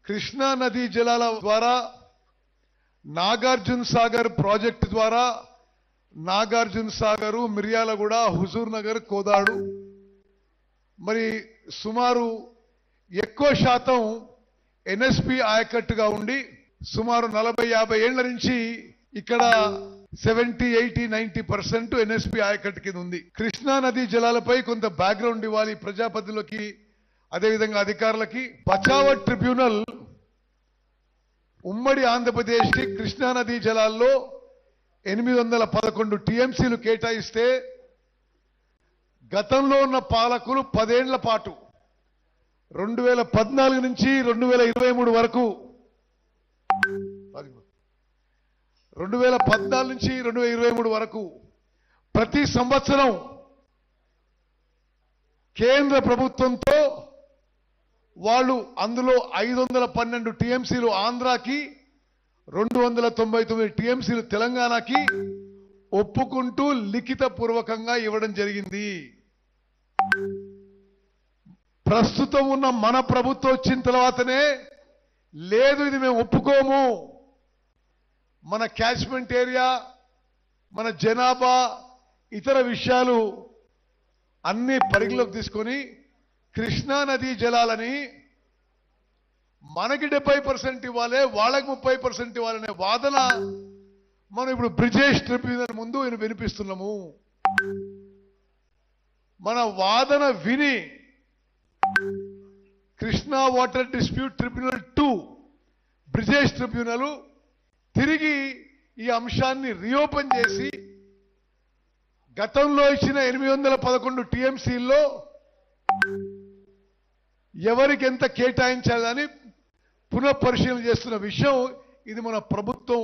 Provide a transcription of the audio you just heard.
కృష్ణా నదీ జలాల ద్వారా నాగార్జున సాగర్ ప్రాజెక్టు ద్వారా నాగార్జున సాగరు, మిర్యాలగూడ, హుజూర్ నగర్, కోదాడు మరి సుమారు ఎక్కువ శాతం ఎన్ఎస్పి ఆయకట్టుగా ఉండి సుమారు 40-50 ఏళ్ల నుంచి ఇక్కడ 70-80-90% ఎన్ఎస్పి ఆయకట్టు కింద ఉంది. కృష్ణా నదీ జలాలపై కొంత బ్యాక్గ్రౌండ్ ఇవ్వాలి ప్రజాప్రతినిధులకి, అదేవిధంగా అధికారులకి. బచావత్ ట్రిబ్యునల్ ఉమ్మడి ఆంధ్రప్రదేశ్ కి కృష్ణా నదీ జలాల్లో 811 టీఎంసీలు కేటాయిస్తే గతంలో ఉన్న పాలకులు 10 ఏళ్ల పాటు 2014 నుంచి 2023 వరకు 2014 నుంచి 2023 వరకు ప్రతి సంవత్సరం కేంద్ర ప్రభుత్వంతో వాళ్ళు అందులో 512 టీఎంసీలు ఆంధ్రాకి, 299 టీఎంసీలు తెలంగాణకి ఒప్పుకుంటూ లిఖిత పూర్వకంగా ఇవ్వడం జరిగింది. ప్రస్తుతం ఉన్న మన ప్రభుత్వం వచ్చిన తర్వాతనే లేదు ఇది మేము ఒప్పుకోము, మన క్యాచ్మెంట్ ఏరియా, మన జనాభా, ఇతర విషయాలు అన్ని పరిగణలోకి తీసుకొని కృష్ణా నదీ జలాలని మనకి 70% ఇవ్వాలి, వాళ్ళకి 30% ఇవ్వాలనే వాదన మనం ఇప్పుడు బ్రిజేష్ ట్రిబ్యునల్ ముందు వినిపిస్తున్నాము. మన వాదన విని Krishna water dispute tribunal 2 Brijesh tribunal తిరిగి ఈ అంశాన్ని రీఓపెన్ చేసి గతంలో ఇచ్చిన 811 టీఎంసీల్లో ఎవరికి ఎంత కేటాయించాలని పునఃపరిశీలన చేస్తున్న విషయం ఇది మన ప్రభుత్వం